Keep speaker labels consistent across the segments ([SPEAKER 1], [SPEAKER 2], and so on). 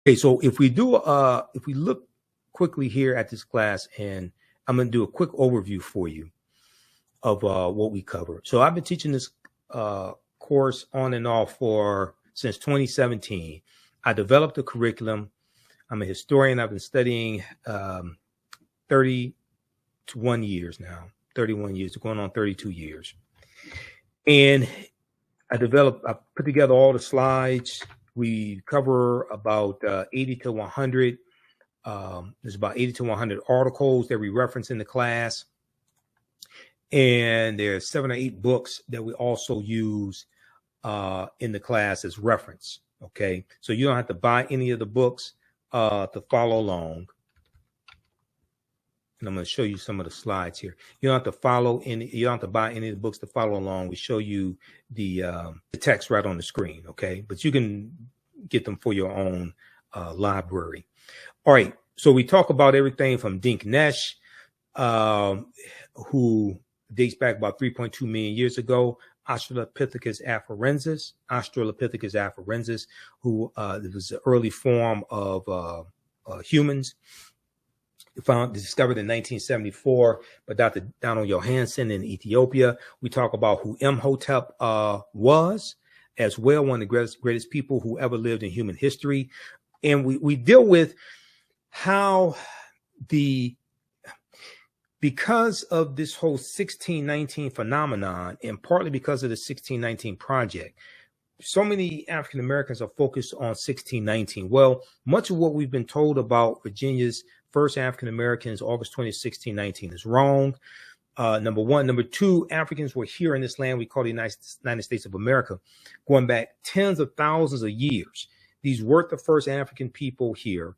[SPEAKER 1] Okay, so if we look quickly here at this class, and I'm going to do a quick overview for you of what we cover. So I've been teaching this course on and off since 2017. I developed a curriculum. I'm a historian. I've been studying 31 years now, 31 years, going on 32 years. And I put together all the slides. We cover about 80 to 100. There's about 80 to 100 articles that we reference in the class. And there's 7 or 8 books that we also use in the class as reference. Okay, so you don't have to buy any of the books to follow along. And I'm going to show you some of the slides here. You don't have to buy any of the books to follow along. We show you the text right on the screen. Okay, but you can get them for your own library. All right, so we talk about everything from Dinknesh, who dates back about 3.2 million years ago, Australopithecus afarensis, who was the early form of humans, discovered in 1974 by Dr. Donald Johansen in Ethiopia. We talk about who Imhotep was as well, one of the greatest people who ever lived in human history. And we deal with how because of this whole 1619 phenomenon, and partly because of the 1619 project, so many African Americans are focused on 1619. Well, much of what we've been told about Virginia's first African Americans, August 20, 1619, is wrong. Number one. Number two, Africans were here in this land we call the United States of America, going back tens of thousands of years. These weren't the first African people here.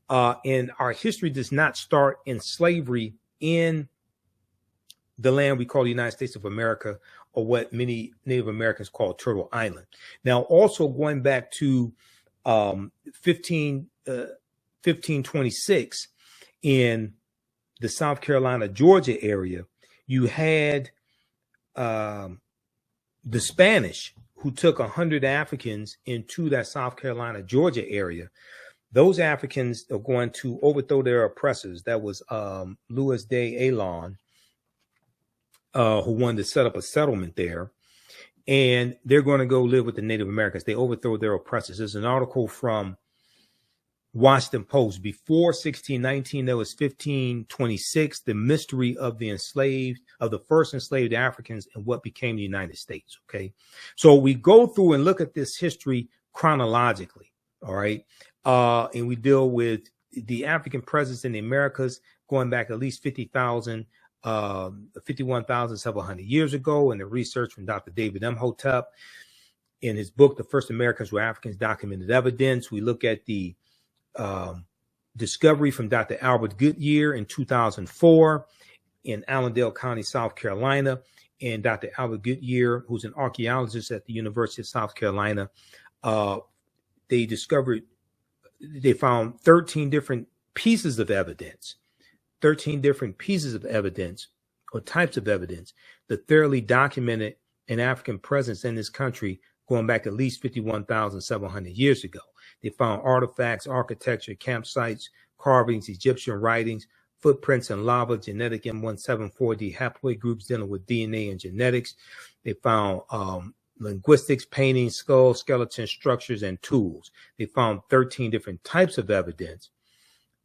[SPEAKER 1] And our history does not start in slavery in the land we call the United States of America, or what many Native Americans call Turtle Island. Now, also going back to 1526 in the South Carolina, Georgia area, you had the Spanish who took 100 Africans into that South Carolina, Georgia area. Those Africans are going to overthrow their oppressors. That was Louis de Alon, who wanted to set up a settlement there. And they're going to go live with the Native Americans. They overthrow their oppressors. There's an article from Washington Post. Before 1619, there was 1526, the mystery of the first enslaved Africans and what became the United States. Okay. So we go through and look at this history chronologically. All right. And we deal with the African presence in the Americas going back at least 51,700 years ago, and the research from Dr. David Imhotep in his book, The First Americans Were Africans, Documented Evidence. We look at the discovery from Dr. Albert Goodyear in 2004 in Allendale County, South Carolina. And Dr. Albert Goodyear, who's an archaeologist at the University of South Carolina, they found 13 different pieces of evidence, or types of evidence that thoroughly documented an African presence in this country going back at least 51,700 years ago. They found artifacts, architecture, campsites, carvings, Egyptian writings, footprints in lava, genetic M174D haploid groups dealing with DNA and genetics. They found linguistics, paintings, skulls, skeletons, structures, and tools. They found 13 different types of evidence,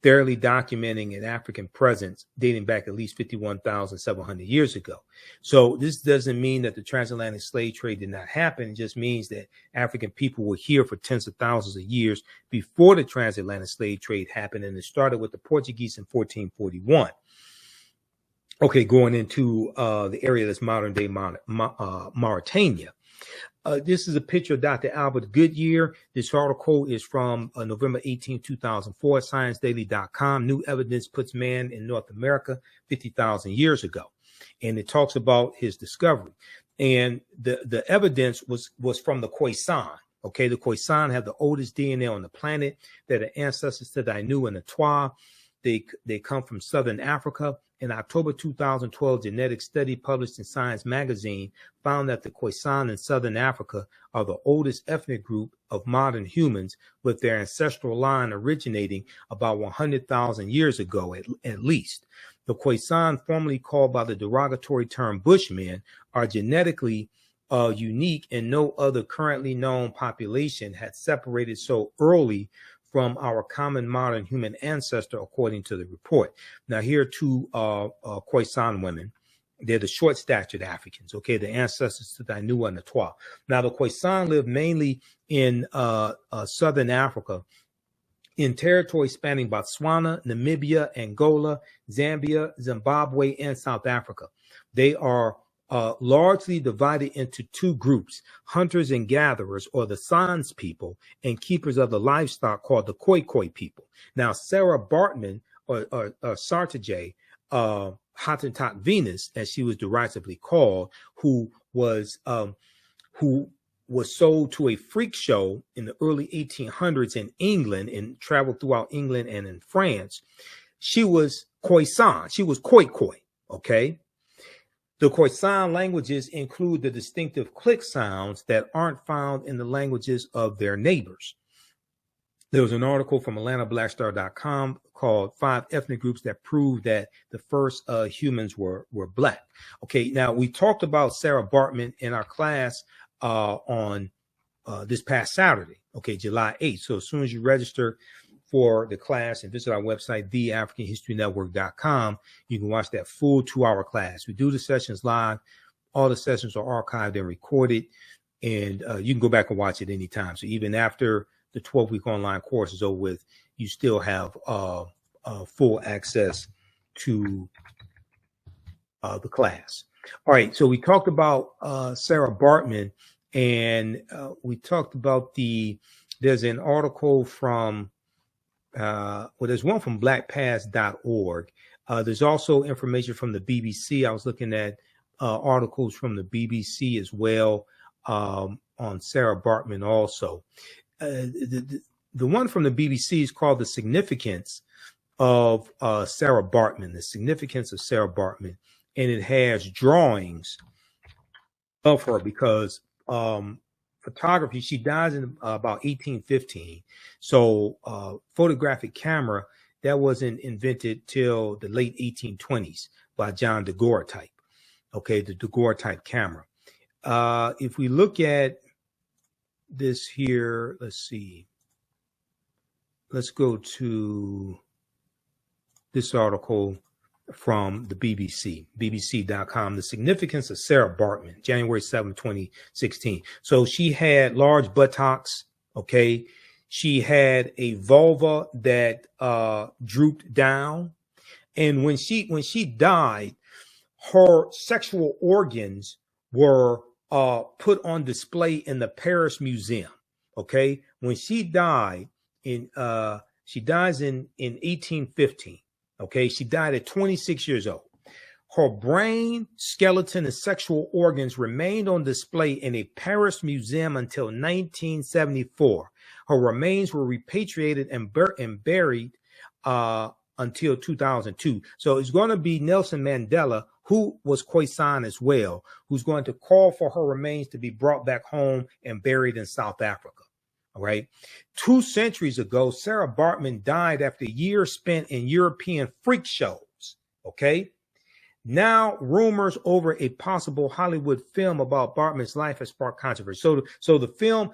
[SPEAKER 1] thoroughly documenting an African presence dating back at least 51,700 years ago. So this doesn't mean that the transatlantic slave trade did not happen. It just means that African people were here for tens of thousands of years before the transatlantic slave trade happened, and it started with the Portuguese in 1441. Okay, going into the area that's modern day Mauritania. This is a picture of Dr. Albert Goodyear. This article is from November 18, 2004, ScienceDaily.com. New evidence puts man in North America 50,000 years ago. And it talks about his discovery. And the evidence was from the Khoisan. Okay, the Koisan have the oldest DNA on the planet. They're the ancestors to the Ainu and the Twa. They come from Southern Africa, an October 2012 genetic study published in Science magazine found that the Khoisan in southern Africa are the oldest ethnic group of modern humans, with their ancestral line originating about 100,000 years ago at least. The Khoisan, formerly called by the derogatory term Bushmen, are genetically unique, and no other currently known population had separated so early from our common modern human ancestor, according to the report. Now, here are two Khoisan women. They're the short-statured Africans, okay, the ancestors to the Ainua and the Twa. Now, the Khoisan live mainly in southern Africa, in territory spanning Botswana, Namibia, Angola, Zambia, Zimbabwe, and South Africa. They are largely divided into two groups: hunters and gatherers, or the Sans people, and keepers of the livestock, called the Khoi people. Now, Sarah Baartman, or Sartije, Hottentot Venus, as she was derisively called, who was sold to a freak show in the early 1800s in England and traveled throughout England and in France. She was Koisan. She was Khoi, okay? The Khoisan languages include the distinctive click sounds that aren't found in the languages of their neighbors. There was an article from AtlantaBlackStar.com called 5 Ethnic Groups That Prove That the First Humans Were Black. Okay, now we talked about Sarah Baartman in our class on this past Saturday, okay, July 8th. So as soon as you register for the class and visit our website, theafricanhistorynetwork.com, you can watch that full 2-hour class. We do the sessions live. All the sessions are archived and recorded, and you can go back and watch it anytime. So even after the 12-week online course is over with, you still have full access to the class. All right, so we talked about Sarah Baartman, and we talked about there's an article from, there's one from blackpast.org. There's also information from the BBC. I was looking at articles from the BBC as well on Sarah Baartman also. The one from the BBC is called The Significance of Sarah Baartman, the significance of Sarah Baartman. And it has drawings of her because photography, she dies in about 1815. So photographic camera, that wasn't invented till the late 1820s by John daguerreotype. Okay, the daguerreotype camera. If we look at this here, let's see. Let's go to this article from the BBC, bbc.com, The Significance of Sarah Baartman, January 7, 2016. So she had large buttocks, okay? She had a vulva that drooped down. And when she died, her sexual organs were put on display in the Paris Museum, okay? When she died, she dies in 1815. Okay, she died at 26 years old. Her brain, skeleton, and sexual organs remained on display in a Paris museum until 1974. Her remains were repatriated and buried until 2002. So it's going to be Nelson Mandela, who was Khoisan as well, who's going to call for her remains to be brought back home and buried in South Africa. All right. 2 centuries ago, Sarah Baartman died after years spent in European freak shows. Okay. Now, rumors over a possible Hollywood film about Baartman's life has sparked controversy. So the film,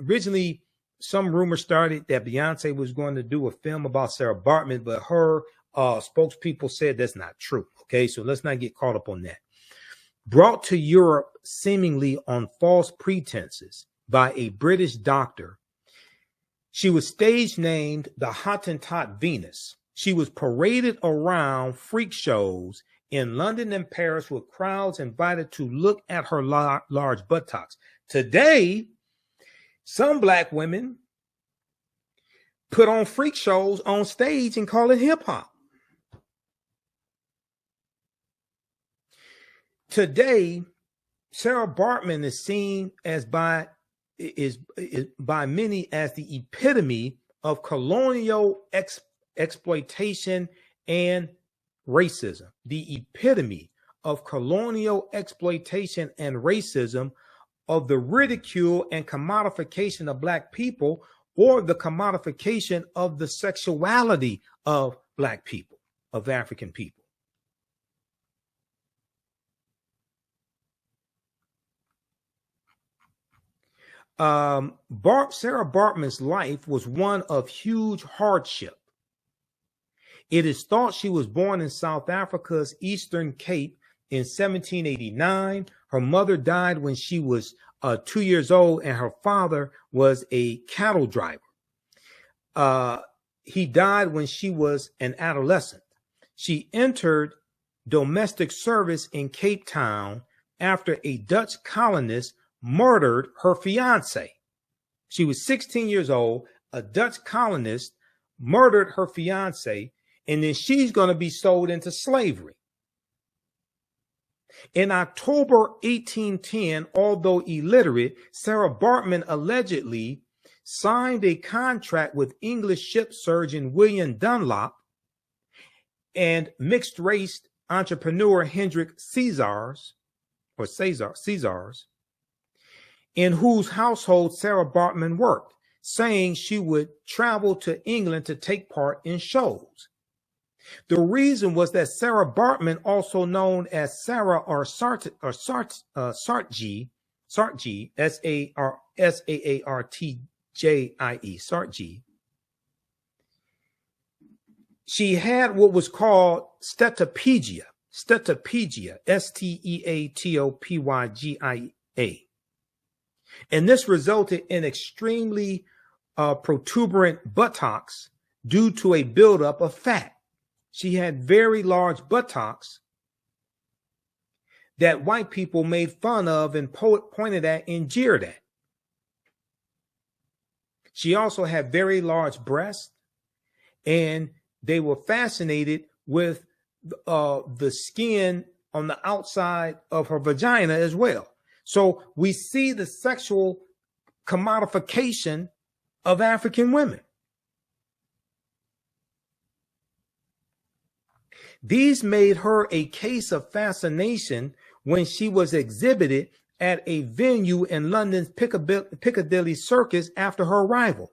[SPEAKER 1] originally some rumors started that Beyonce was going to do a film about Sarah Baartman, but her spokespeople said that's not true. Okay. So let's not get caught up on that. Brought to Europe seemingly on false pretenses by a British doctor, she was stage named the Hottentot Venus. She was paraded around freak shows in London and Paris with crowds invited to look at her large buttocks. Today, some black women put on freak shows on stage and call it hip hop. Today, Sarah Baartman is seen as by many as the epitome of colonial exploitation and racism, the epitome of colonial exploitation and racism, of the ridicule and commodification of Black people, or the commodification of the sexuality of Black people, of African people. Sarah Baartman's life was one of huge hardship. It is thought she was born in South Africa's Eastern Cape in 1789. Her mother died when she was 2 years old, and her father was a cattle driver. He died when she was an adolescent. She entered domestic service in Cape Town after a Dutch colonist murdered her fiance. She was 16 years old. A Dutch colonist murdered her fiance, and then she's going to be sold into slavery. In October 1810, although illiterate, Sarah Baartman allegedly signed a contract with English ship surgeon William Dunlop and mixed-race entrepreneur Hendrik Caesars, in whose household Sarah Baartman worked, saying she would travel to England to take part in shows. The reason was that Sarah Baartman, also known as Sarah or Saartjie, S-A-A-R-T-J-I-E, Saartjie, she had what was called steatopygia, S-T-E-A-T-O-P-Y-G-I-A. And this resulted in extremely protuberant buttocks due to a buildup of fat. She had very large buttocks that white people made fun of and pointed at and jeered at. She also had very large breasts, and they were fascinated with the skin on the outside of her vagina as well. So we see the sexual commodification of African women. These made her a case of fascination when she was exhibited at a venue in London's Piccadilly Circus after her arrival.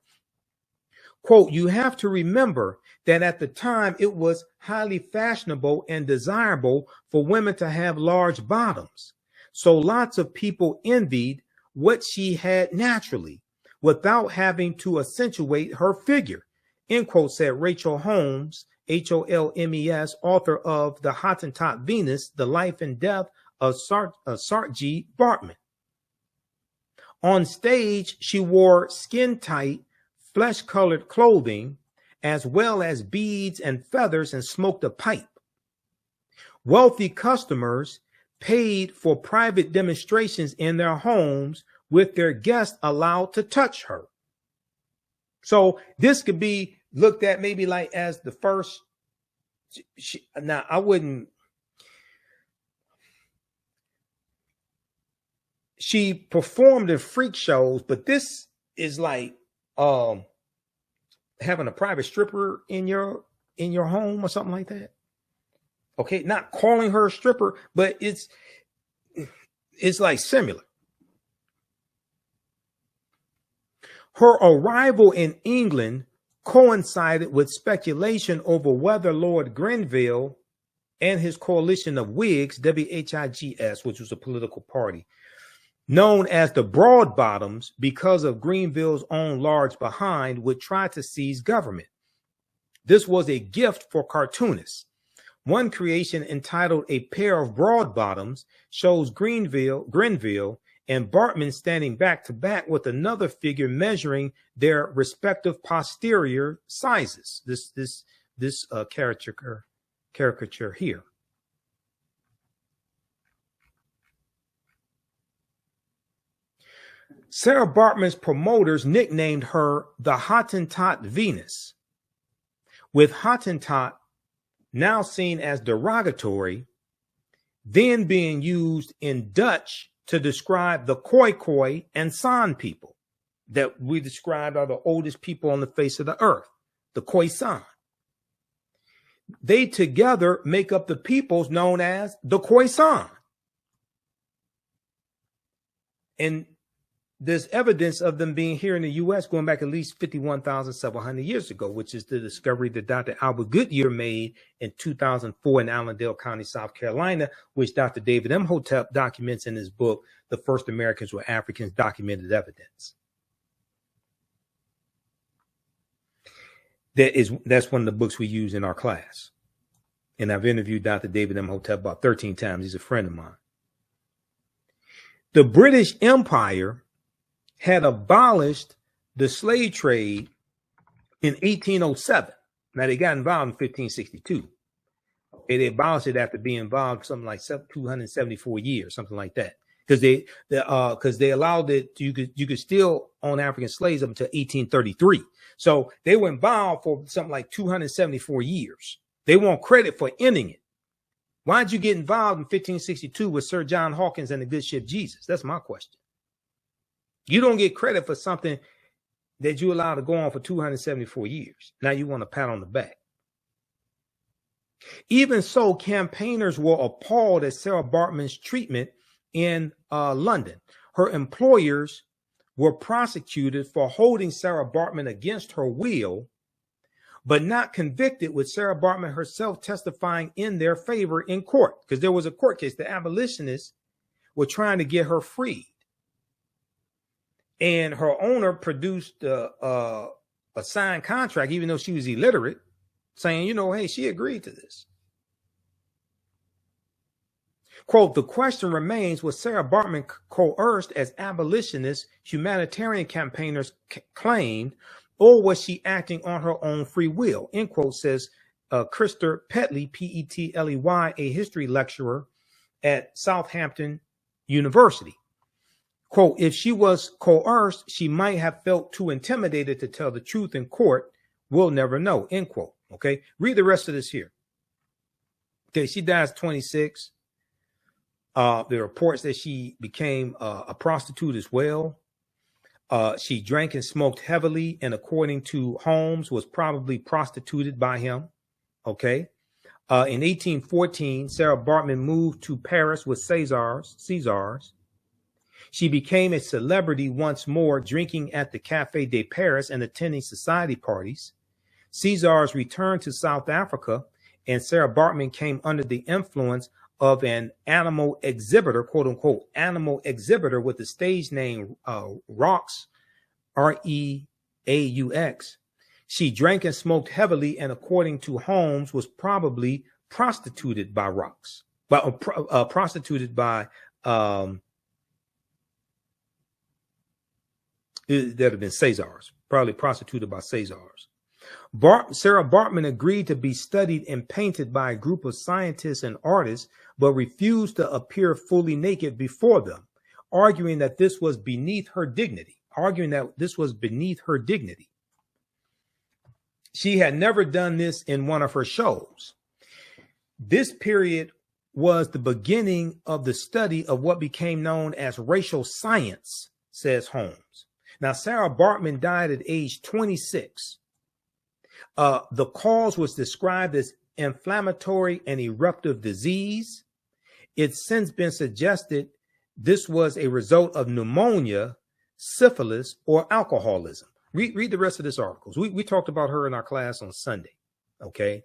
[SPEAKER 1] Quote, "You have to remember that at the time it was highly fashionable and desirable for women to have large bottoms. So lots of people envied what she had naturally without having to accentuate her figure," end quote, said Rachel Holmes, Holmes, author of The Hottentot Venus, The Life and Death of Saartjie Baartman. On stage, she wore skin-tight, flesh-colored clothing, as well as beads and feathers, and smoked a pipe. Wealthy customers paid for private demonstrations in their homes, with their guests allowed to touch her. So this could be looked at maybe like as the first. Now, I wouldn't. She performed in freak shows, but this is like having a private stripper in your home or something like that. Okay, not calling her a stripper, but it's like similar. Her arrival in England coincided with speculation over whether Lord Grenville and his coalition of Whigs, W-H-I-G-S, which was a political party, known as the Broadbottoms, because of Grenville's own large behind, would try to seize government. This was a gift for cartoonists. One creation, entitled A Pair of Broadbottoms, shows Grenville and Baartman standing back to back with another figure measuring their respective posterior sizes. This caricature here. Sarah Baartman's promoters nicknamed her the Hottentot Venus, with Hottentot now seen as derogatory, then being used in Dutch to describe the Khoi and San people that we described are the oldest people on the face of the earth, the Koisan. they together make up the peoples known as the Khoisan. And there's evidence of them being here in the U.S. going back at least 51,700 years ago, which is the discovery that Dr. Albert Goodyear made in 2004 in Allendale County, South Carolina, which Dr. David Imhotep documents in his book, The First Americans Were Africans, Documented Evidence. That's one of the books we use in our class. And I've interviewed Dr. David Imhotep about 13 times. He's a friend of mine. The British Empire had abolished the slave trade in 1807. Now, they got involved in 1562. They abolished it after being involved something like 274 years, something like that. Because they allowed it, you could still own African slaves up until 1833. So they were involved for something like 274 years. They want credit for ending it. Why did you get involved in 1562 with Sir John Hawkins and the good ship Jesus? That's my question. You don't get credit for something that you allowed to go on for 274 years. Now you want a pat on the back. Even so, campaigners were appalled at Sarah Baartman's treatment in London. Her employers were prosecuted for holding Sarah Baartman against her will, but not convicted, with Sarah Baartman herself testifying in their favor in court, because there was a court case. The abolitionists were trying to get her freed. And her owner produced a signed contract, even though she was illiterate, saying, you know, hey, she agreed to this. Quote, the question remains, was Sarah Baartman coerced as abolitionists, humanitarian campaigners claimed, or was she acting on her own free will? End quote, says Krister Petley, Petley, a history lecturer at Southampton University. Quote, if she was coerced, she might have felt too intimidated to tell the truth in court. We'll never know, end quote. Okay, read the rest of this here. Okay, she dies 26. There are reports that she became a prostitute as well. She drank and smoked heavily, and according to Holmes, was probably prostituted by him. Okay. In 1814, Sarah Baartman moved to Paris with Césars. She became a celebrity once more, drinking at the Café de Paris and attending society parties. Césars returned to South Africa, and Sarah Baartman came under the influence of an animal exhibitor, quote unquote, animal exhibitor with the stage name Raux, R-E-A-U-X. She drank and smoked heavily, and according to Holmes, was probably prostituted by Raux, but prostituted by that have been Césars, probably prostituted by Césars. Sarah Baartman agreed to be studied and painted by a group of scientists and artists, but refused to appear fully naked before them, arguing that this was beneath her dignity. She had never done this in one of her shows. This period was the beginning of the study of what became known as racial science, says Holmes. Now, Sarah Baartman died at age 26. The cause was described as inflammatory and eruptive disease. It's since been suggested this was a result of pneumonia, syphilis, or alcoholism. Read the rest of this article. We talked about her in our class on Sunday. Okay.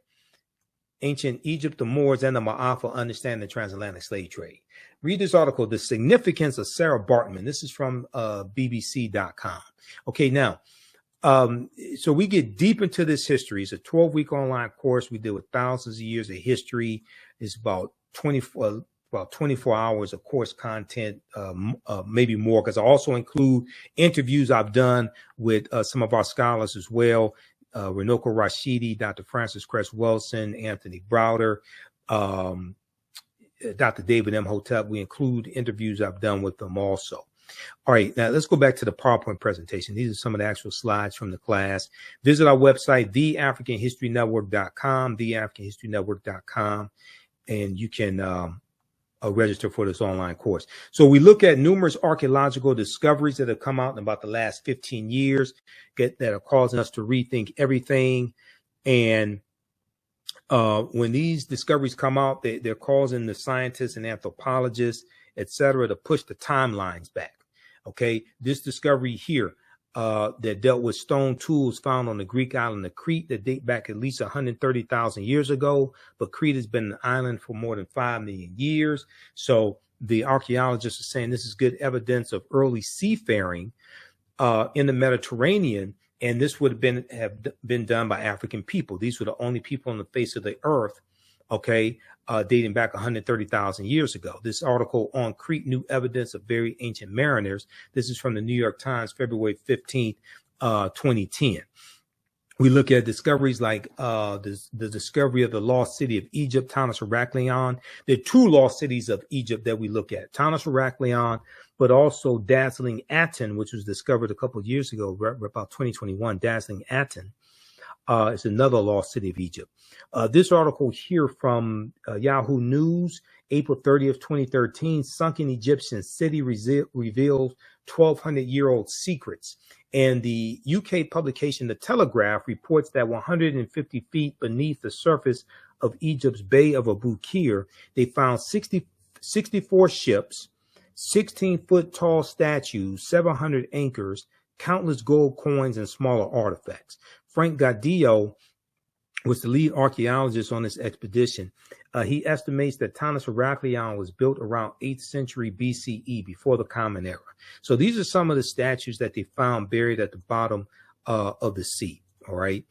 [SPEAKER 1] Ancient Egypt, the Moors, and the Ma'afa understand the transatlantic slave trade. Read this article, The Significance of Sarah Baartman. This is from BBC.com. Okay, now, so we get deep into this history. It's a 12-week online course. We deal with thousands of years of history. It's about 24 hours of course content, maybe more, because I also include interviews I've done with some of our scholars as well. Renoko Rashidi, Dr. Francis Cress Wilson, Anthony Browder, Dr. David Imhotep. We include interviews I've done with them also. All right, now let's go back to the PowerPoint presentation. These are some of the actual slides from the class. Visit our website, theafricanhistorynetwork.com, theafricanhistorynetwork.com, and you can register for this online course. So we look at numerous archaeological discoveries that have come out in about the last 15 years that are causing us to rethink everything. And When these discoveries come out, they're causing the scientists and anthropologists, etc., to push the timelines back. Okay, this discovery here that dealt with stone tools found on the Greek island of Crete that date back at least 130,000 years ago, but Crete has been an island for more than 5 million years. So the archaeologists are saying this is good evidence of early seafaring in the Mediterranean, and this would have been done by African people. These were the only people on the face of the earth, okay, dating back 130,000 years ago. This article on Crete, new evidence of very ancient mariners. This is from the New York Times, February 15th, 2010. We look at discoveries like the discovery of the lost city of Egypt, Tanis Heraklion. There are 2 lost cities of Egypt that we look at, Tanis Heraklion, but also Dazzling Aten, which was discovered a couple of years ago, about 2021. Dazzling Aten is another lost city of Egypt. This article here from Yahoo News, April 30th, 2013, sunken Egyptian city reveals 1,200-year-old secrets. And the UK publication, The Telegraph, reports that 150 feet beneath the surface of Egypt's Bay of Abu Qir, they found 64 ships, 16-foot tall statues, 700 anchors, countless gold coins, and smaller artifacts. Frank Gaudillo was the lead archaeologist on this expedition. He estimates that Tanis Heraklion was built around 8th century BCE, before the Common Era. So these are some of the statues that they found buried at the bottom of the sea. All right.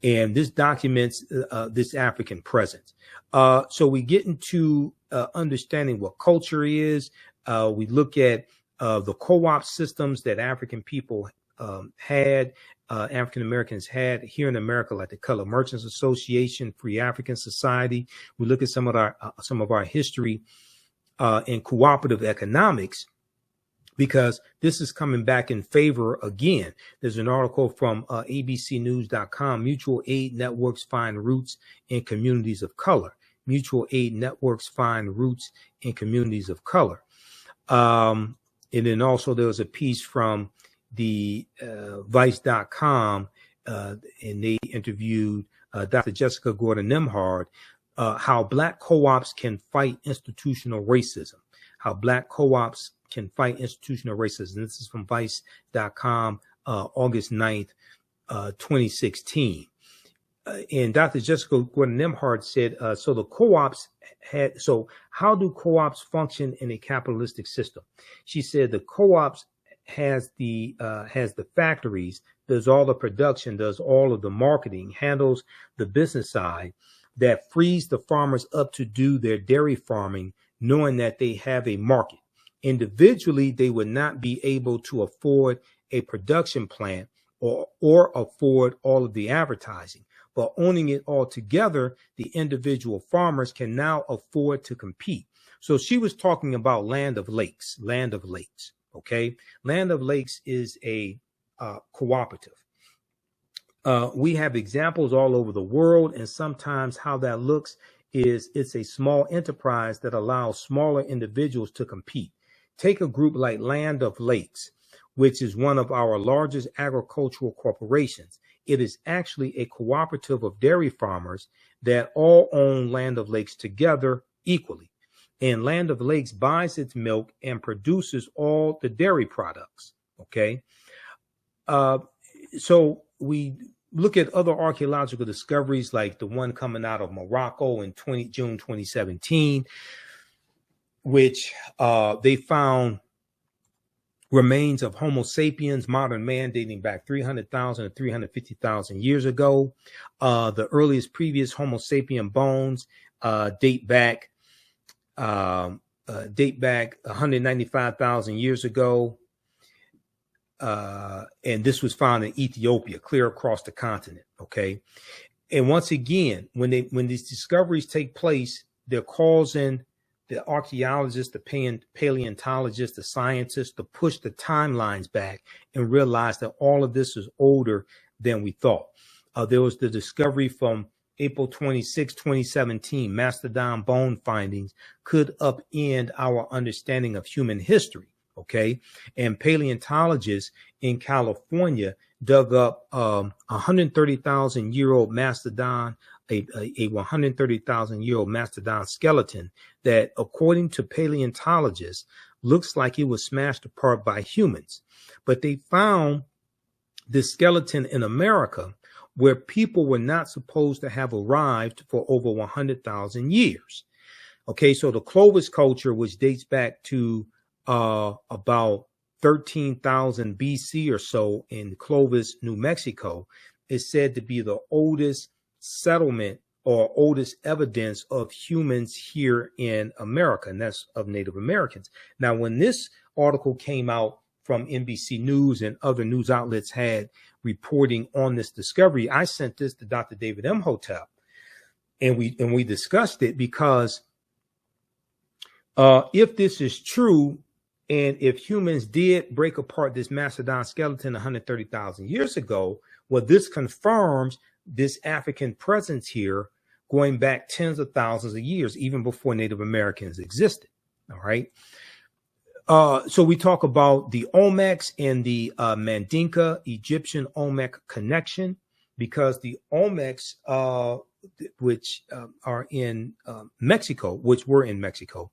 [SPEAKER 1] And this documents this African presence. So we get into understanding what culture is. We look at the co-op systems that African people had, African Americans had here in America, like the Colored Merchants Association, Free African Society. We look at some of our history in cooperative economics, because this is coming back in favor again. There's an article from abcnews.com, Mutual Aid Networks Find Roots in Communities of Color. Mutual Aid Networks Find Roots in Communities of Color. And then also there was a piece from the Vice.com, and they interviewed Dr. Jessica Gordon-Nemhard, how Black co-ops can fight institutional racism. How Black co-ops can fight institutional racism. This is from Vice.com, August 9th, 2016. And Dr. Jessica Gordon-Nemhard said, so the co-ops had, so how do co-ops function in a capitalistic system? She said the co-ops has the factories, does all the production, does all of the marketing, handles the business side, that frees the farmers up to do their dairy farming, knowing that they have a market. Individually, they would not be able to afford a production plant or afford all of the advertising. But owning it all together, the individual farmers can now afford to compete. So she was talking about Land of Lakes. Okay, Land of Lakes is a cooperative. We have examples all over the world, and sometimes how that looks is it's a small enterprise that allows smaller individuals to compete. Take a group like Land of Lakes, which is one of our largest agricultural corporations. It is actually a cooperative of dairy farmers that all own Land of Lakes together equally. And Land of Lakes buys its milk and produces all the dairy products. Okay. So we look at other archaeological discoveries, like the one coming out of Morocco in June 2017, which they found remains of Homo sapiens, modern man, dating back 300,000 to 350,000 years ago. The earliest previous Homo sapien bones date back 195,000 years ago. And this was found in Ethiopia, clear across the continent. Okay. And once again, when these discoveries take place, they're causing the archaeologists, the paleontologists, the scientists to push the timelines back and realize that all of this is older than we thought. There was the discovery from April 26, 2017, mastodon bone findings could upend our understanding of human history. Okay. And paleontologists in California dug up 130,000-year-old mastodon, a 130,000-year-old mastodon skeleton that, according to paleontologists, looks like it was smashed apart by humans. But they found this skeleton in America where people were not supposed to have arrived for over 100,000 years. Okay, so the Clovis culture, which dates back to about 13,000 BC or so in Clovis, New Mexico, is said to be the oldest settlement or oldest evidence of humans here in America, and that's of Native Americans. Now, when this article came out from NBC News and other news outlets had reporting on this discovery, I sent this to Dr. David Imhotep, and we discussed it because if this is true, and if humans did break apart this mastodon skeleton 130,000 years ago, well, this confirms this African presence here going back tens of thousands of years, even before Native Americans existed. All right. So we talk about the Olmecs and the Mandinka Egyptian Olmec connection, because the Olmecs, which are in Mexico, which were in Mexico,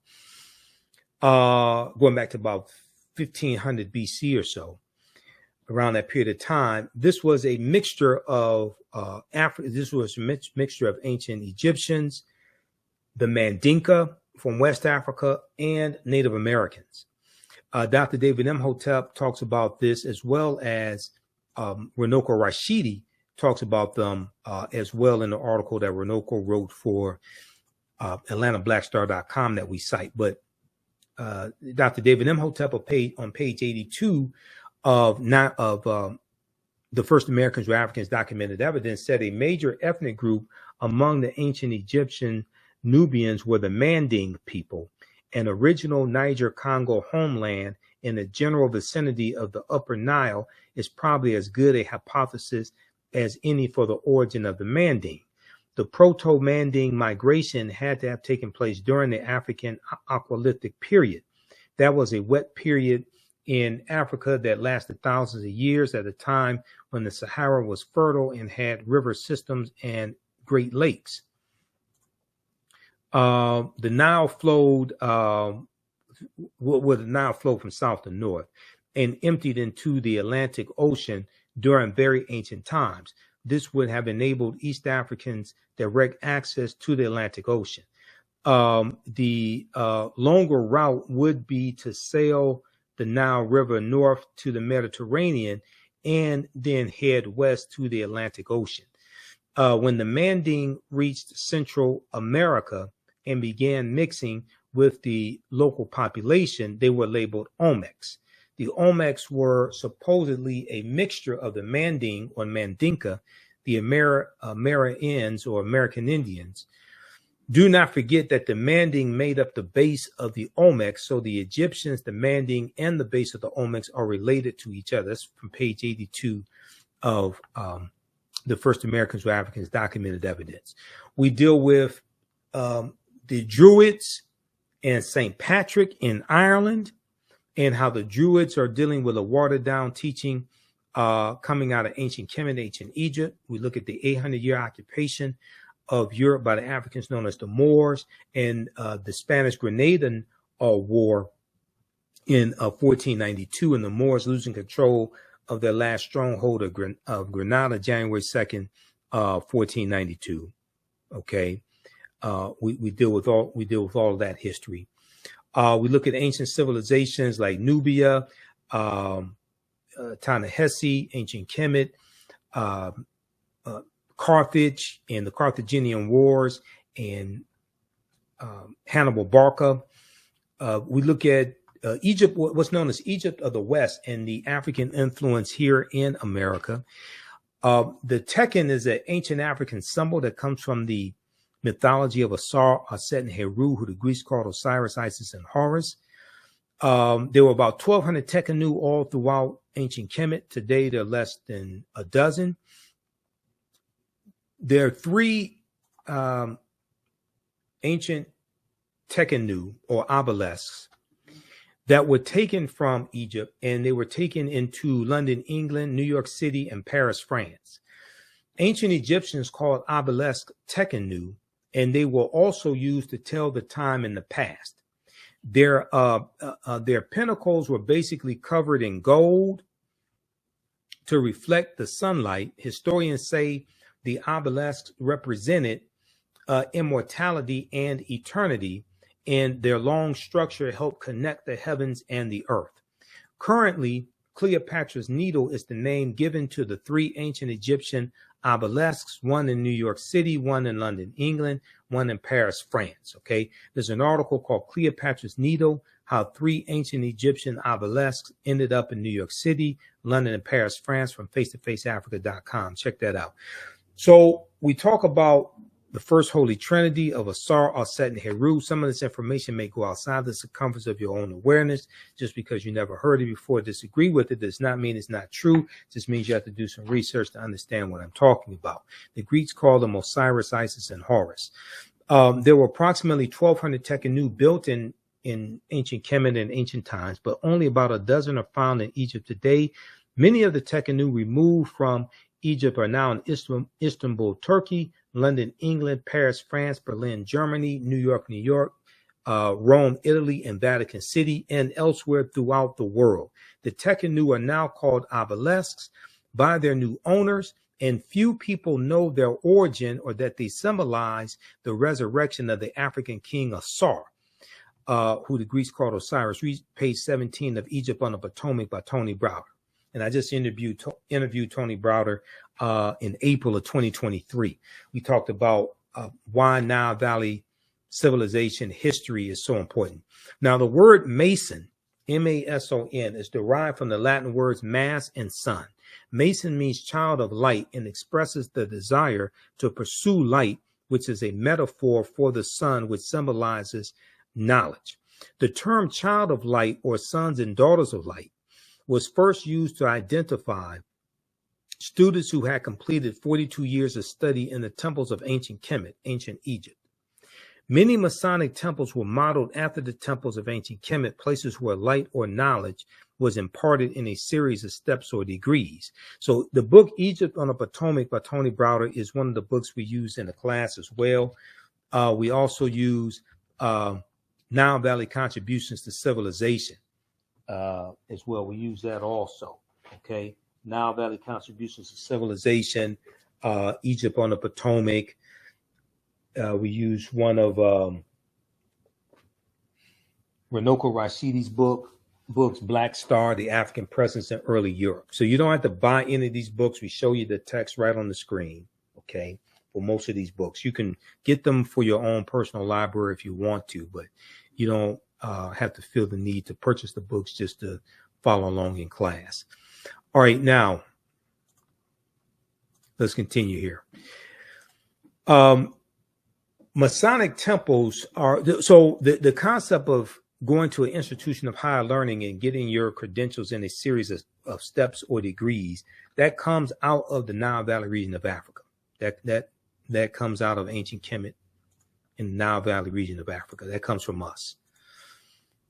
[SPEAKER 1] going back to about 1500 BC or so, around that period of time, this was a mixture of this was a mixture of ancient Egyptians, the Mandinka from West Africa, and Native Americans. Dr. David Imhotep talks about this, as well as Runoko Rashidi talks about them as well in the article that Runoko wrote for AtlantaBlackStar.com that we cite. But Dr. David Imhotep on page 82 of the First Americans or Africans Documented Evidence said a major ethnic group among the ancient Egyptian Nubians were the Manding people, an original Niger-Congo homeland in the general vicinity of the Upper Nile is probably as good a hypothesis as any for the origin of the Manding. The Proto-Manding migration had to have taken place during the African Aqualithic period. That was a wet period in Africa that lasted thousands of years, at a time when the Sahara was fertile and had river systems and great lakes. The Nile flowed, the Nile flowed from south to north and emptied into the Atlantic Ocean during very ancient times. This would have enabled East Africans direct access to the Atlantic Ocean. The longer route would be to sail the Nile River north to the Mediterranean and then head west to the Atlantic Ocean. When the Manding reached Central America and began mixing with the local population, they were labeled Olmecs. The Olmecs were supposedly a mixture of the Manding or Mandinka, the Americans or American Indians. Do not forget that the Manding made up the base of the Olmecs, so the Egyptians, the Manding, and the base of the Olmecs are related to each other. That's from page 82 of the First Americans or Africans Documented Evidence. We deal with the Druids and St. Patrick in Ireland, and how the Druids are dealing with a watered-down teaching coming out of ancient Kemet, ancient Egypt. We look at the 800-year occupation of Europe by the Africans known as the Moors, and the Spanish Grenadan War in 1492, and the Moors losing control of their last stronghold of Granada, January 2nd, 1492. Okay, we deal with all of that history. We look at ancient civilizations like Nubia, Ta-Nehisi, ancient Kemet, Carthage and the Carthaginian Wars, and Hannibal Barca. We look at Egypt, what's known as Egypt of the West, and the African influence here in America. The Tekken is an ancient African symbol that comes from the mythology of Asar, Auset, and Heru, who the Greeks called Osiris, Isis, and Horus. There were about 1,200 Tekkenu all throughout ancient Kemet. Today, there are less than a dozen. There are three ancient Tekkenu or obelisks that were taken from Egypt, and they were taken into London, England, New York City, and Paris, France. Ancient Egyptians called obelisks tekenu, and they were also used to tell the time in the past. Their pinnacles were basically covered in gold to reflect the sunlight. Historians say the obelisks represented immortality and eternity, and their long structure helped connect the heavens and the earth. Currently, Cleopatra's Needle is the name given to the three ancient Egyptian obelisks, one in New York City, one in London, England, one in Paris, France. Okay, there's an article called Cleopatra's Needle, how three ancient Egyptian obelisks ended up in New York City, London, and Paris, France, from face2faceafrica.com. Check that out. So we talk about the first Holy Trinity of Asar, Auset, and Heru. Some of this information may go outside the circumference of your own awareness. Just because you never heard it before, disagree with it, does not mean it's not true. It just means you have to do some research to understand what I'm talking about. The Greeks called them Osiris, Isis, and Horus. There were approximately 1,200 tekenu built in ancient Kemet in ancient times, but only about a dozen are found in Egypt today. Many of the tekenu removed from Egypt are now in Istanbul, Turkey, London, England, Paris, France, Berlin, Germany, New York, Rome, Italy, and Vatican City, and elsewhere throughout the world. The tekenu are now called obelisks by their new owners, and few people know their origin or that they symbolize the resurrection of the African king Asar, who the Greeks called Osiris. Read page 17 of Egypt on the Potomac by Tony Browder. And I just interviewed Tony Browder in April of 2023. We talked about why Nile Valley civilization history is so important. Now, the word Mason, M-A-S-O-N, is derived from the Latin words mass and sun. Mason means child of light and expresses the desire to pursue light, which is a metaphor for the sun, which symbolizes knowledge. The term child of light, or sons and daughters of light, was first used to identify students who had completed 42 years of study in the temples of ancient Kemet, ancient Egypt. Many Masonic temples were modeled after the temples of ancient Kemet, places where light or knowledge was imparted in a series of steps or degrees. So the book Egypt on the Potomac by Tony Browder is one of the books we use in the class as well. We also use Nile Valley Contributions to Civilization as well. We use that also. Okay. Nile Valley Contributions to Civilization, Egypt on the Potomac. We use one of Renoko Rashidi's books, Black Star, The African Presence in Early Europe. So you don't have to buy any of these books. We show you the text right on the screen, okay, for most of these books. You can get them for your own personal library if you want to, but you don't have to feel the need to purchase the books just to follow along in class. All right, now let's continue here. Masonic temples are, so the concept of going to an institution of higher learning and getting your credentials in a series of steps or degrees, that comes out of the Nile Valley region of Africa. That comes out of ancient Kemet in the Nile Valley region of Africa. That comes from us.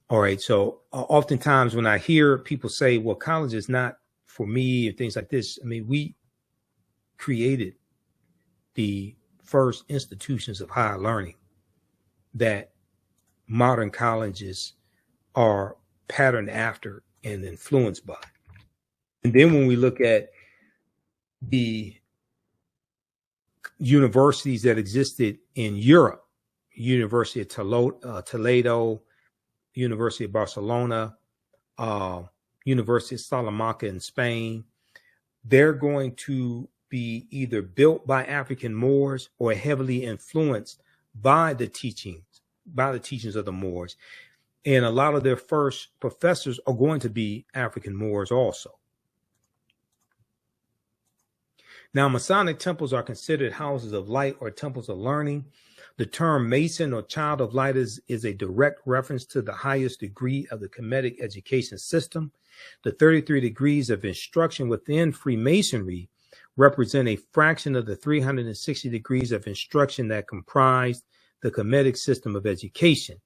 [SPEAKER 1] All right. So oftentimes when I hear people say, well, college is not for me and things like this, I mean, we created the first institutions of higher learning that modern colleges are patterned after and influenced by. And then when we look at the universities that existed in Europe, University of Toledo, University of Barcelona, University of Salamanca in Spain, they're going to be either built by African Moors or heavily influenced by the teachings of the Moors. And a lot of their first professors are going to be African Moors also. Now, Masonic temples are considered houses of light or temples of learning. The term Mason or child of light is a direct reference to the highest degree of the Kemetic education system. The 33 degrees of instruction within Freemasonry represent a fraction of the 360 degrees of instruction that comprised the Kemetic system of education.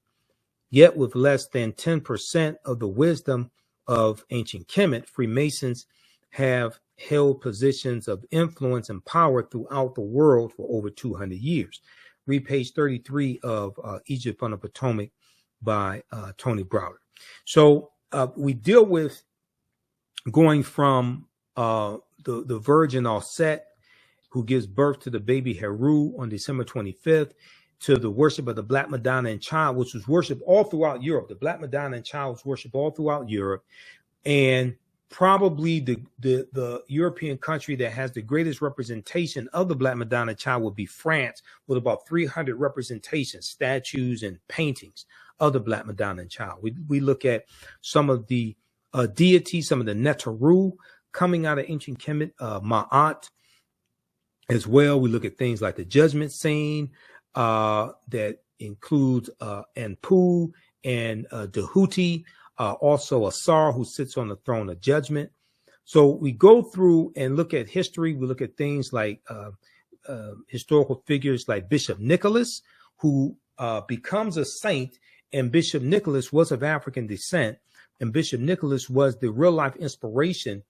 [SPEAKER 1] Yet with less than 10% of the wisdom of ancient Kemet, Freemasons have held positions of influence and power throughout the world for over 200 years. Read page 33 of Egypt on the Potomac by Tony Browder. So we deal with going from the virgin Auset, who gives birth to the baby Heru on December 25th, to the worship of the Black Madonna Child, which was worshipped all throughout Europe. The Black Madonna Child was worshipped all throughout Europe. And probably the European country that has the greatest representation of the Black Madonna Child would be France, with about 300 representations, statues, and paintings of the Black Madonna Child. We look at some of the deities, some of the Neteru coming out of ancient Kemet, Ma'at as well. We look at things like the judgment scene that includes Anpu and Dahuti, also Asar, who sits on the throne of judgment. So we go through and look at history. We look at things like historical figures like Bishop Nicholas, who becomes a saint, and Bishop Nicholas was of African descent, and Bishop Nicholas was the real life inspiration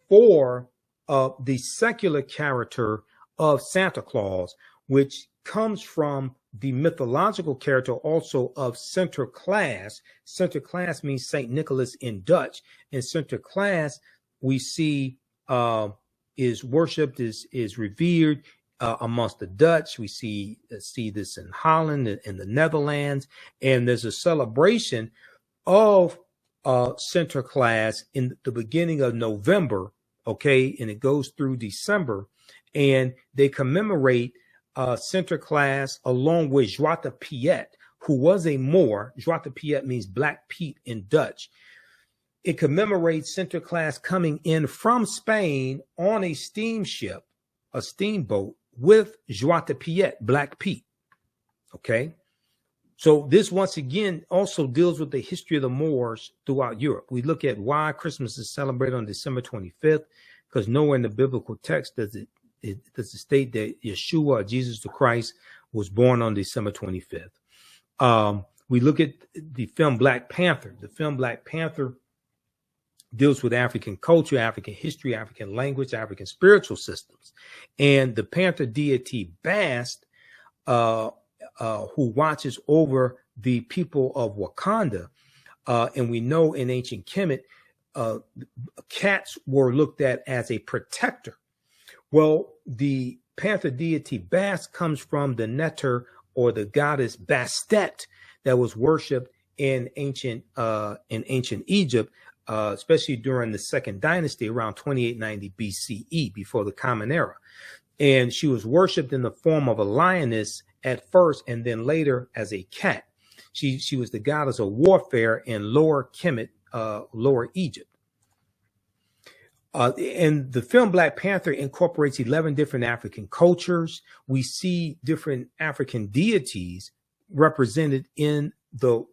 [SPEAKER 1] for the secular character of Santa Claus, which comes from the mythological character also of Sinterklaas. Sinterklaas means Saint Nicholas in Dutch, and Sinterklaas we see is worshipped, is revered amongst the Dutch. We see this in Holland and the Netherlands, and there's a celebration of Sinterklaas in the beginning of November, okay, and it goes through December, and they commemorate Sinterklaas along with Zwarte Piet, who was a Moor. Zwarte Piet means Black Pete in Dutch. It commemorates Sinterklaas coming in from Spain on a steamship, a steamboat, with Zwarte Piet, Black Pete. Okay. So this once again also deals with the history of the Moors throughout Europe. We look at why Christmas is celebrated on December 25th, because nowhere in the biblical text does it state that Yeshua, Jesus the Christ, was born on December 25th. We look at the film Black Panther. The film Black Panther deals with African culture, African history, African language, African spiritual systems. And the Panther Deity Bast, who watches over the people of Wakanda, and we know in ancient Kemet, cats were looked at as a protector. Well, the Panther Deity Bast comes from the Neter, or the goddess Bastet, that was worshipped in ancient Egypt, especially during the Second Dynasty around 2890 BCE, before the Common Era. And she was worshipped in the form of a lioness at first, and then later as a cat. She was the goddess of warfare in Lower Kemet, Lower Egypt. And the film Black Panther incorporates 11 different African cultures. We see different African deities represented in the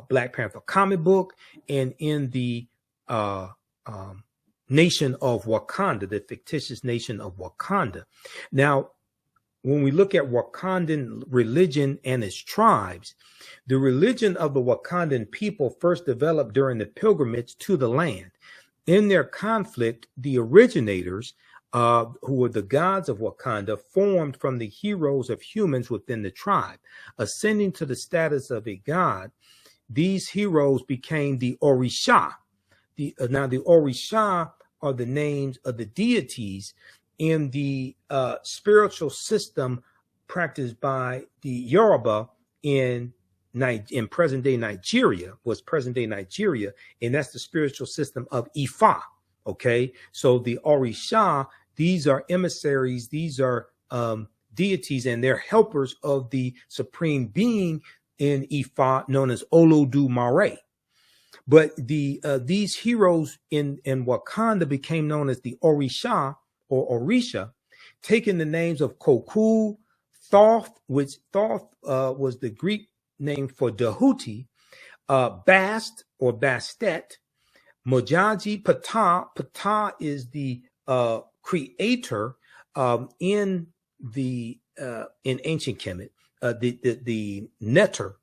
[SPEAKER 1] Black Panther comic book and in the nation of Wakanda, the fictitious nation of Wakanda. Now, when we look at Wakandan religion and its tribes, the religion of the Wakandan people first developed during the pilgrimage to the land. In their conflict, the originators, who were the gods of Wakanda, formed from the heroes of humans within the tribe. Ascending to the status of a god, these heroes became the Orisha. Now, the Orisha are the names of the deities in the spiritual system practiced by the Yoruba in present-day Nigeria, and that's the spiritual system of Ifa, okay? So the Orisha, these are emissaries, these are deities, and they're helpers of the supreme being in Ifa, known as Olodumare. But these heroes in Wakanda became known as the Orisha, or Orisha, taking the names of Koku, Thoth, which Thoth was the Greek name for Dahuti, Bast or Bastet, Mojaji, Ptah. Ptah is the creator in ancient Kemet, the Neter,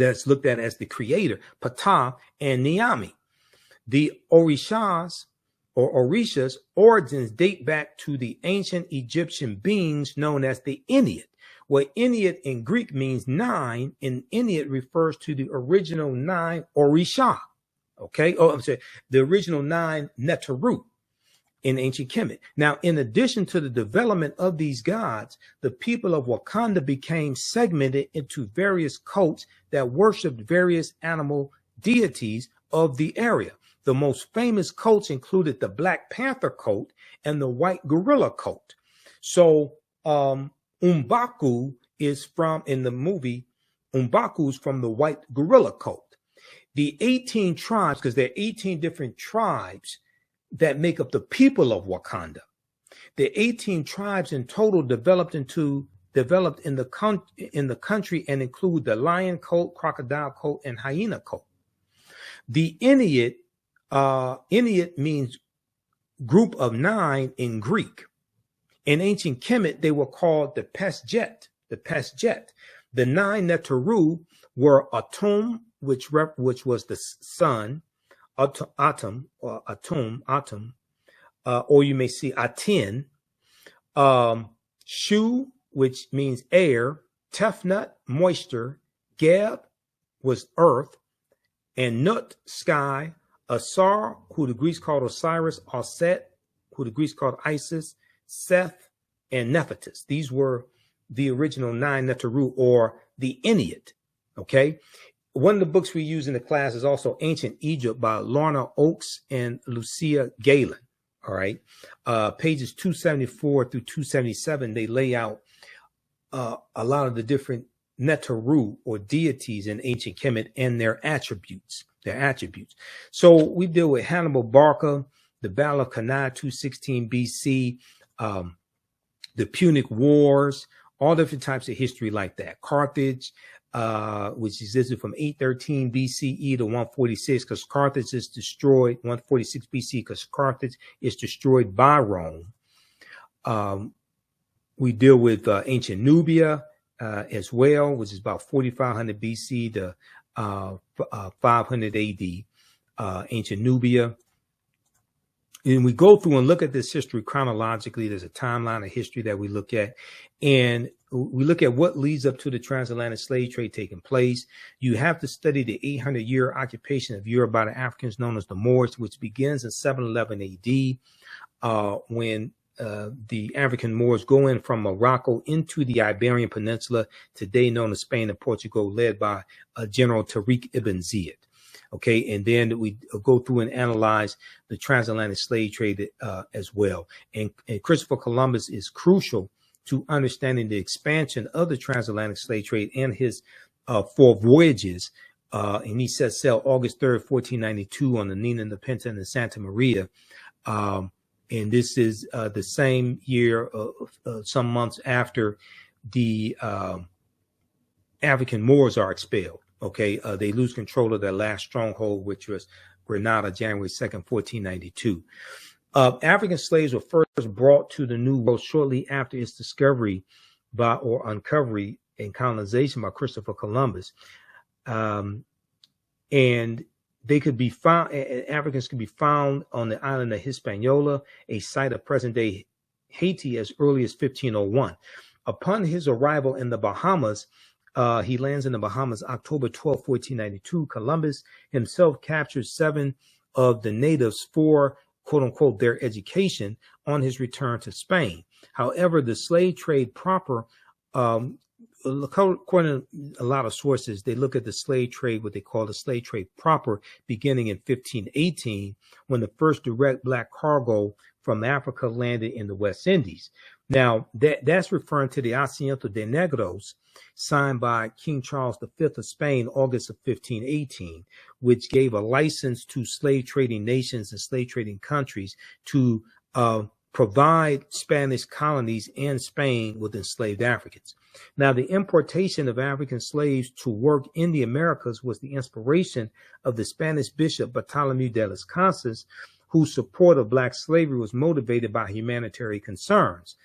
[SPEAKER 1] that's looked at as the creator, Ptah and Niami. The Orishas or Orishas origins date back to the ancient Egyptian beings known as the Ennead, where Ennead in Greek means 9, and Ennead refers to the original 9 Orisha. Okay, I'm sorry, the original 9 Neteru in ancient Kemet. Now, in addition to the development of these gods, the people of Wakanda became segmented into various cults that worshipped various animal deities of the area. The most famous cults included the Black Panther cult and the White Gorilla cult. So, Umbaku is from, in the movie, Umbaku is from the White Gorilla cult. The 18 tribes, because there are 18 different tribes that make up the people of Wakanda. The 18 tribes in total developed in the country and include the lion cult, crocodile cult, and hyena cult. The Ennead, Ennead means group of 9 in Greek. In ancient Kemet, they were called the Bastet. The 9 Neteru were Atum, which was the sun, Atum, or you may see Aten, Shu, which means air, Tefnut, moisture, Geb was earth, and Nut, sky, Asar, who the Greeks called Osiris, Auset, who the Greeks called Isis, Seth, and Nephthys. These were the original 9 Neteru, or the Ennead. Okay. One of the books we use in the class is also Ancient Egypt by Lorna Oakes and Lucia Galen. All right. Pages 274 through 277, they lay out a lot of the different Neteru or deities in ancient Kemet and their attributes. So we deal with Hannibal Barca, the Battle of Cannae, 216 BC, the Punic Wars, all different types of history like that. Carthage, which existed from 813 BCE to 146, because Carthage is destroyed, 146 BC, because Carthage is destroyed by Rome. We deal with ancient Nubia as well, which is about 4500 BC to 500 AD, ancient Nubia. And we go through and look at this history chronologically. There's a timeline of history that we look at, and we look at what leads up to the transatlantic slave trade taking place. You have to study the 800-year occupation of Europe by the Africans known as the Moors, which begins in 711 AD, when the African Moors go in from Morocco into the Iberian Peninsula, today known as Spain and Portugal, led by General Tariq ibn Ziyad. Okay, and then we go through and analyze the transatlantic slave trade as well. And Christopher Columbus is crucial to understanding the expansion of the transatlantic slave trade and his 4 voyages. And he set sail August 3rd, 1492 on the Nina, the Pinta, and the Santa Maria. And this is the same year, some months after the African Moors are expelled. Okay, they lose control of their last stronghold, which was Grenada, January 2nd, 1492. African slaves were first brought to the New World shortly after its discovery or uncovery and colonization by Christopher Columbus. And they could be found, Africans could be found on the island of Hispaniola, a site of present-day Haiti, as early as 1501. Upon his arrival in the Bahamas, he lands in the Bahamas October 12, 1492. Columbus himself captured 7 of the natives for, quote unquote, their education on his return to Spain. However, the slave trade proper, according to a lot of sources, they look at the slave trade, what they call the slave trade proper, beginning in 1518, when the first direct black cargo from Africa landed in the West Indies. Now, that's referring to the Asiento de Negros, signed by King Charles V of Spain, August of 1518, which gave a license to slave trading nations and slave trading countries to provide Spanish colonies and Spain with enslaved Africans. Now, the importation of African slaves to work in the Americas was the inspiration of the Spanish bishop Bartolomé de las Casas, whose support of black slavery was motivated by humanitarian concerns.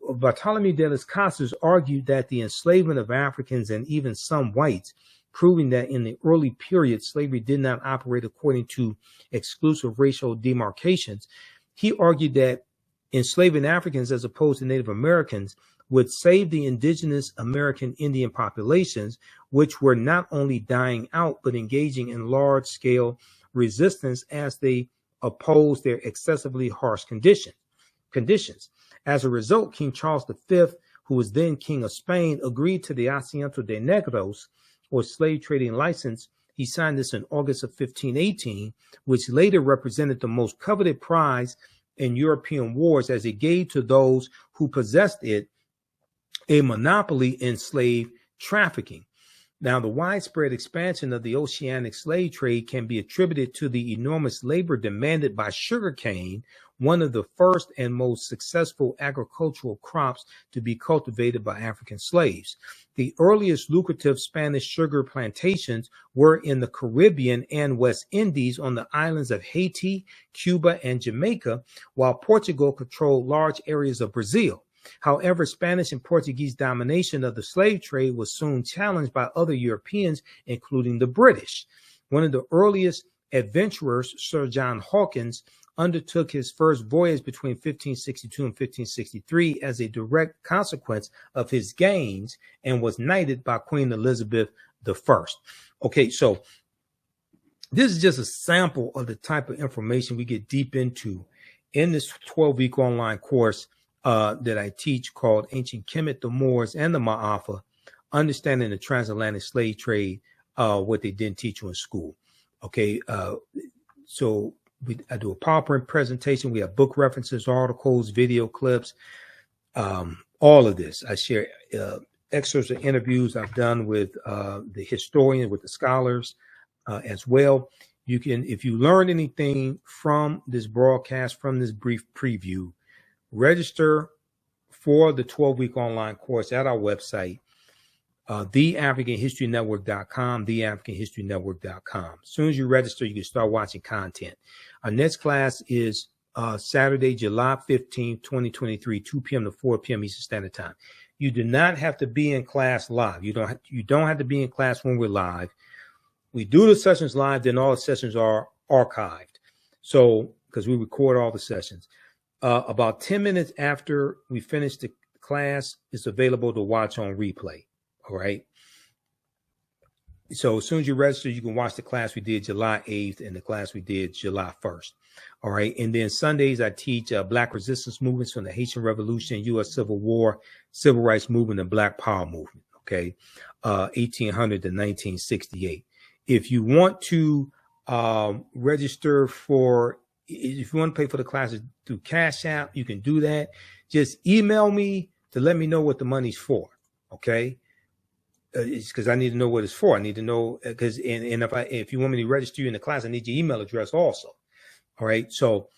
[SPEAKER 1] Bartolomé de las Casas argued that the enslavement of Africans and even some whites proving that in the early period, slavery did not operate according to exclusive racial demarcations. He argued that enslaving Africans as opposed to Native Americans would save the indigenous American Indian populations, which were not only dying out, but engaging in large-scale resistance as they opposed their excessively harsh conditions. As a result, King Charles V, who was then King of Spain, agreed to the Asiento de Negros, or slave trading license. He signed this in August of 1518, which later represented the most coveted prize in European wars, as it gave to those who possessed it a monopoly in slave trafficking. Now, the widespread expansion of the oceanic slave trade can be attributed to the enormous labor demanded by sugarcane, one of the first and most successful agricultural crops to be cultivated by African slaves. The earliest lucrative Spanish sugar plantations were in the Caribbean and West Indies on the islands of Haiti, Cuba, and Jamaica, while Portugal controlled large areas of Brazil. However, Spanish and Portuguese domination of the slave trade was soon challenged by other Europeans, including the British. One of the earliest adventurers, Sir John Hawkins, undertook his first voyage between 1562 and 1563 as a direct consequence of his gains and was knighted by Queen Elizabeth I. Okay, so this is just a sample of the type of information we get deep into in this 12-week online course that I teach called Ancient Kemet, the Moors, and the Ma'afa, Understanding the Transatlantic Slave Trade, what they didn't teach you in school. Okay, so I do a PowerPoint presentation. We have book references, articles, video clips, all of this. I share excerpts of interviews I've done with the historian, with the scholars as well. You can, if you learned anything from this broadcast, from this brief preview, register for the 12-week online course at our website, theafricanhistorynetwork.com, theafricanhistorynetwork.com. As soon as you register, you can start watching content. Our next class is Saturday, July 15th, 2023, 2 p.m. to 4 p.m. Eastern Standard Time. You do not have to be in class live. You don't have to be in class when we're live. We do the sessions live, then all the sessions are archived. So, because we record all the sessions. About 10 minutes after we finish the class, it's available to watch on replay. All right. So as soon as you register, you can watch the class we did July 8th and the class we did July 1st. All right. And then Sundays, I teach Black resistance movements from the Haitian Revolution, U.S. Civil War, Civil Rights Movement, and Black Power Movement. Okay. 1800 to 1968. If you want to register for, if you want to pay for the classes through Cash App, you can do that. Just email me to let me know what the money's for. Okay. It's because I need to know what it's for. I need to know because if you want me to register you in the class, I need your email address also. All right. So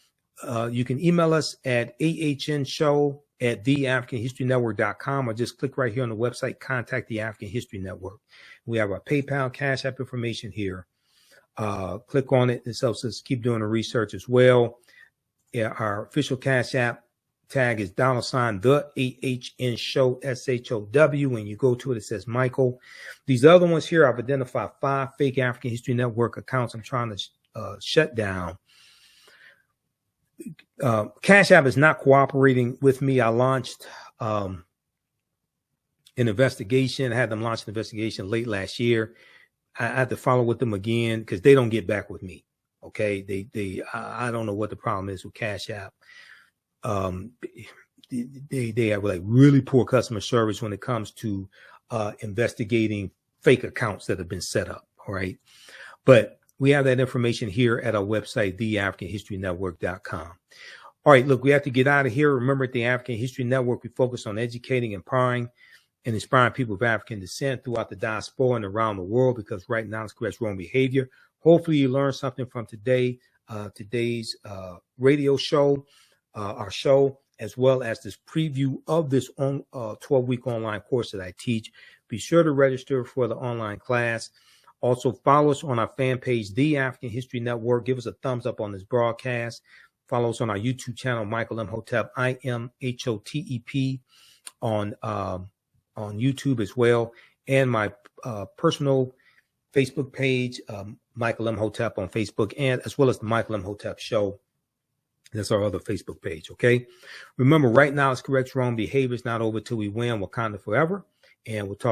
[SPEAKER 1] you can email us at ahnshow@theafricanhistorynetwork.com or just click right here on the website, contact the African History Network. We have our PayPal, Cash App information here. Click on it. This helps us keep doing the research as well. Yeah, our official Cash App tag is $ the AHN show, SHOW. When you go to it, it says Michael. These other ones here, I've identified 5 fake African History Network accounts I'm trying to shut down. Cash App is not cooperating with me. I launched an investigation. I had them launch an investigation late last year. I had to follow with them again because they don't get back with me. Okay. I don't know what the problem is with Cash App. They have like really poor customer service when it comes to investigating fake accounts that have been set up. All right. But we have that information here at our website, theafricanhistorynetwork.com. All right. Look, we have to get out of here. Remember, at the African History Network, we focus on educating, empowering, and inspiring people of African descent throughout the diaspora and around the world, because right now it's corrects wrong behavior. Hopefully you learned something from today's radio show, our show, as well as this preview of this 12-week online course that I teach. Be sure to register for the online class. Also follow us on our fan page, The African History Network. Give us a thumbs up on this broadcast. Follow us on our YouTube channel, Michael Imhotep, IMHOTEP, on YouTube as well. And my personal Facebook page, Michael Imhotep on Facebook, and as well as the Michael Imhotep Show. That's our other Facebook page, okay? Remember, right now it's correct wrong behavior is not over till we win. Wakanda forever. And we'll talk